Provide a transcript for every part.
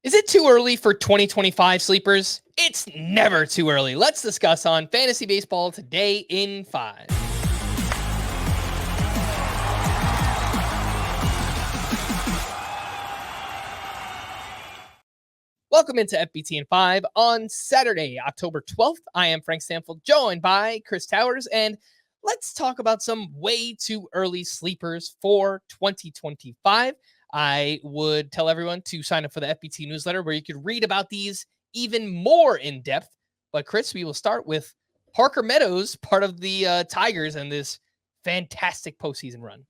Is it too early for 2025 sleepers? It's never too early. Let's discuss on fantasy baseball today in 5. Welcome into FBT in 5 on Saturday, October 12th. I am Frank Stampfl, joined by Chris Towers, and let's talk about some way too early sleepers for 2025. I would tell everyone to sign up for the FBT newsletter where you could read about these even more in depth. But Chris, we will start with Parker Meadows, part of the Tigers and this fantastic postseason run.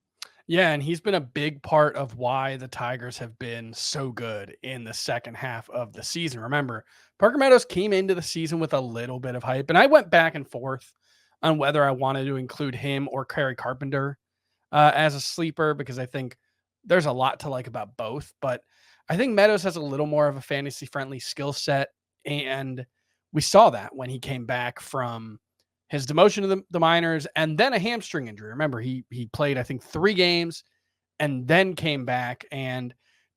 Yeah, and he's been a big part of why the Tigers have been so good in the second half of the season. Remember, Parker Meadows came into the season with a little bit of hype, and I went back and forth on whether I wanted to include him or Kerry Carpenter as a sleeper because I think there's a lot to like about both. But I think Meadows has a little more of a fantasy-friendly skill set, and we saw that when he came back from his demotion to the minors and then a hamstring injury. Remember, he played, I think, 3 games and then came back and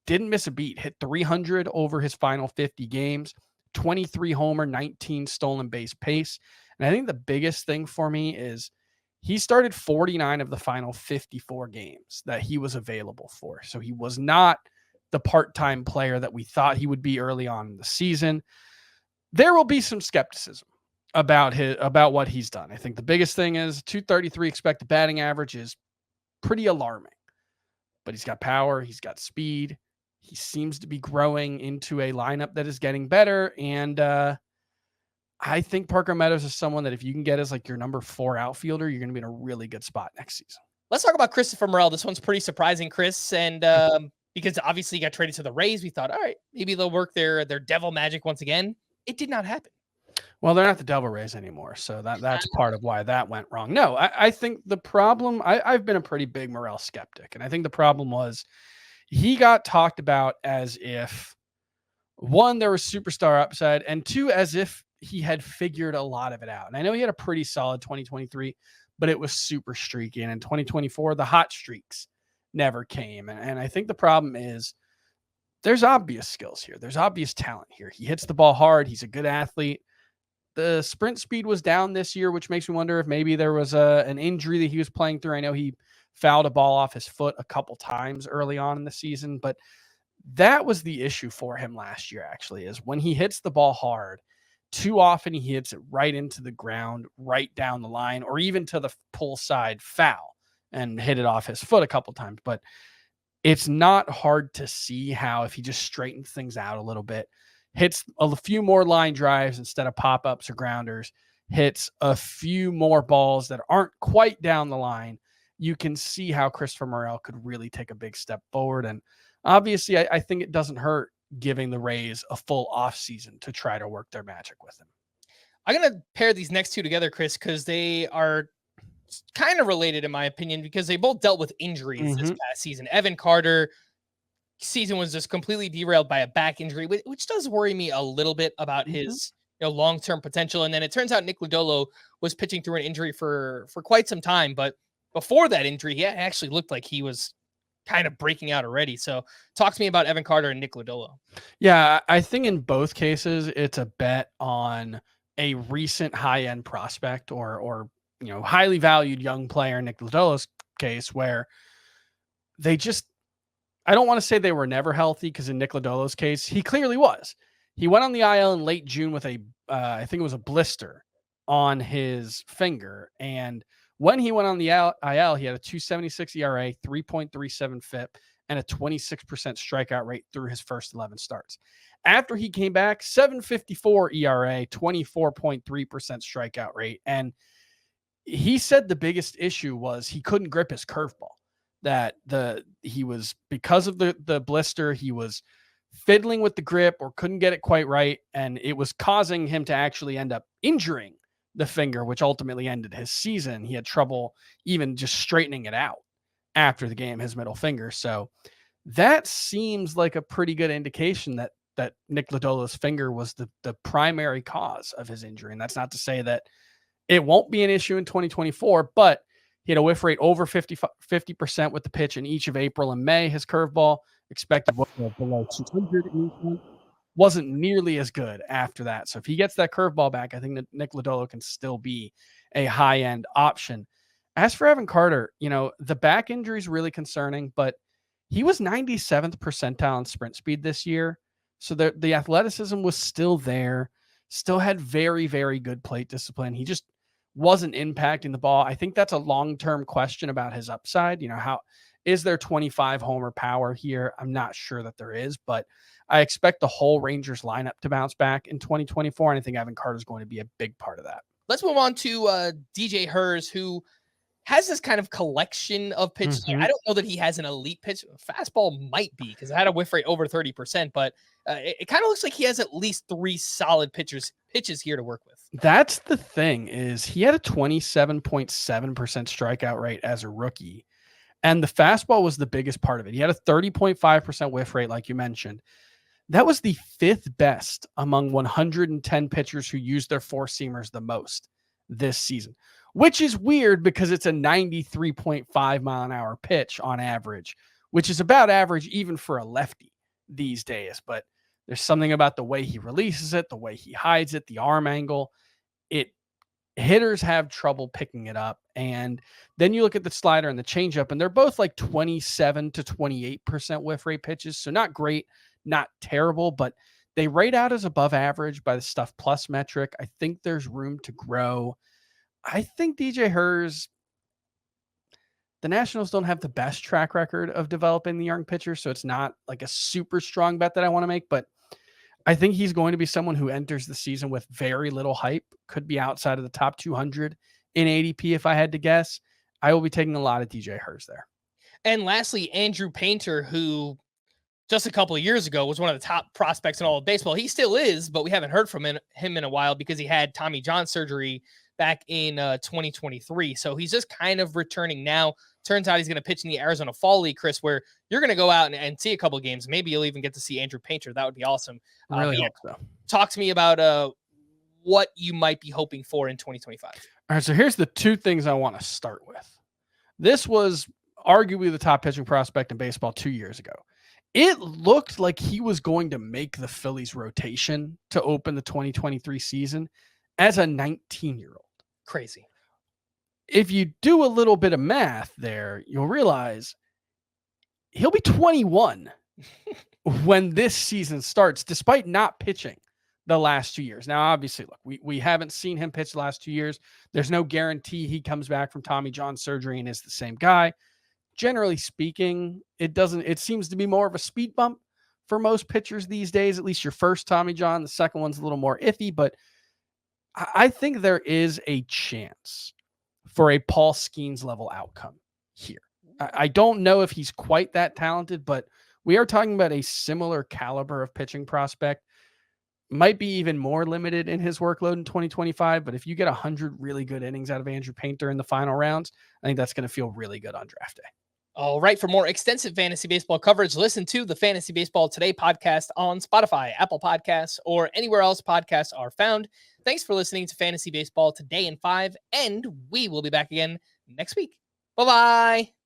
didn't miss a beat, hit 300 over his final 50 games, 23 homer, 19 stolen base pace. And I think the biggest thing for me is he started 49 of the final 54 games that he was available for. So he was not the part-time player that we thought he would be early on in the season. There will be some skepticism about what he's done. I think the biggest thing is 233 expected batting average is pretty alarming. But he's got power, he's got speed. He seems to be growing into a lineup that is getting better. And I think Parker Meadows is someone that if you can get as like your number 4 outfielder, you're going to be in a really good spot next season. Let's talk about Christopher Morell. This one's pretty surprising, Chris. And because obviously he got traded to the Rays, we thought, all right, maybe they'll work their devil magic once again. It did not happen. Well, they're not the Devil Rays anymore, so that's part of why that went wrong. No, I think the problem, I've been a pretty big Morell skeptic, and I think the problem was he got talked about as if, 1, there was superstar upside, and 2, as if he had figured a lot of it out. And I know he had a pretty solid 2023, but it was super streaky, and in 2024, the hot streaks never came. And I think the problem is there's obvious skills here. There's obvious talent here. He hits the ball hard. He's a good athlete. The sprint speed was down this year, which makes me wonder if maybe there was an injury that he was playing through. I know he fouled a ball off his foot a couple times early on in the season, but that was the issue for him last year, actually, is when he hits the ball hard, too often he hits it right into the ground, right down the line, or even to the pull side foul and hit it off his foot a couple times. But it's not hard to see how if he just straightens things out a little bit, hits a few more line drives instead of pop-ups or grounders, hits a few more balls that aren't quite down the line, you can see how Christopher Morell could really take a big step forward. And obviously, I think it doesn't hurt giving the Rays a full offseason to try to work their magic with him. I'm going to pair these next two together, Chris, because they are kind of related, in my opinion, because they both dealt with injuries this past season. Evan Carter season was just completely derailed by a back injury, which does worry me a little bit about his long-term potential. And then it turns out Nick Lodolo was pitching through an injury for quite some time. But before that injury, he actually looked like he was kind of breaking out already. So talk to me about Evan Carter and Nick Lodolo. Yeah, I think in both cases, it's a bet on a recent high-end prospect or highly valued young player, Nick Lodolo's case, where they just, I don't want to say they were never healthy, because in Nick Lodolo's case, he clearly was. He went on the IL in late June with I think it was a blister on his finger. And when he went on the IL, he had a 2.76 ERA, 3.37 FIP, and a 26% strikeout rate through his first 11 starts. After he came back, 7.54 ERA, 24.3% strikeout rate. And he said the biggest issue was he couldn't grip his curveball. That he was, because of the blister, he was fiddling with the grip or couldn't get it quite right, and it was causing him to actually end up injuring the finger, which ultimately ended his season. He had trouble even just straightening it out after the game, his middle finger. So that seems like a pretty good indication that Nick Lodolo's finger was the primary cause of his injury. And that's not to say that it won't be an issue in 2024, but he had a whiff rate over 50% with the pitch in each of April and May. His curveball expected below 200 in each month. wasn't nearly as good after that. So if he gets that curveball back, I think that Nick Lodolo can still be a high-end option. As for Evan Carter, the back injury is really concerning, but he was 97th percentile in sprint speed this year. So the athleticism was still there, still had very, very good plate discipline. He just wasn't impacting the ball. I think that's a long-term question about his upside. How is there 25 homer power here? I'm not sure that there is, but I expect the whole Rangers lineup to bounce back in 2024. And I think Evan Carter is going to be a big part of that. Let's move on to DJ Herges, who has this kind of collection of pitches. Mm-hmm. I don't know that he has an elite pitch. Fastball might be, because I had a whiff rate over 30%, but it kind of looks like he has at least 3 solid pitches here to work with. That's the thing, is he had a 27.7% strikeout rate as a rookie. And the fastball was the biggest part of it. He had a 30.5% whiff rate, like you mentioned. That was the 5th best among 110 pitchers who used their 4-seamers the most this season, which is weird because it's a 93.5 mile an hour pitch on average, which is about average even for a lefty these days. But there's something about the way he releases it, the way he hides it, the arm angle. Hitters have trouble picking it up. And then you look at the slider and the changeup, and they're both like 27 to 28% whiff rate pitches. So not great, not terrible, but they rate out as above average by the Stuff Plus metric. I think there's room to grow. I think DJ Herges, the Nationals don't have the best track record of developing the young pitcher, so it's not like a super strong bet that I want to make, but I think he's going to be someone who enters the season with very little hype, could be outside of the top 200 in ADP if I had to guess. I will be taking a lot of DJ Herges there. And lastly, Andrew Painter, who just a couple of years ago was one of the top prospects in all of baseball. He still is, but we haven't heard from him in a while because he had Tommy John surgery back in 2023. So he's just kind of returning now. Turns out he's going to pitch in the Arizona Fall League, Chris, where you're going to go out and see a couple of games. Maybe you'll even get to see Andrew Painter. That would be awesome. Really hope so. Talk to me about what you might be hoping for in 2025. All right, so here's the 2 things I want to start with. This was arguably the top pitching prospect in baseball 2 years ago. It looked like he was going to make the Phillies rotation to open the 2023 season as a 19-year-old. Crazy. If you do a little bit of math there, you'll realize he'll be 21 when this season starts, despite not pitching the last 2 years. Now, obviously, look, we haven't seen him pitch the last 2 years. There's no guarantee he comes back from Tommy John surgery and is the same guy. Generally speaking, it seems to be more of a speed bump for most pitchers these days, at least your first Tommy John. The second one's a little more iffy, but I think there is a chance for a Paul Skeens level outcome here. I don't know if he's quite that talented, but we are talking about a similar caliber of pitching prospect. Might be even more limited in his workload in 2025, but if you get 100 really good innings out of Andrew Painter in the final rounds, I think that's going to feel really good on draft day. All right. For more extensive fantasy baseball coverage, listen to the Fantasy Baseball Today podcast on Spotify, Apple Podcasts, or anywhere else podcasts are found. Thanks for listening to Fantasy Baseball Today in 5, and we will be back again next week. Bye-bye.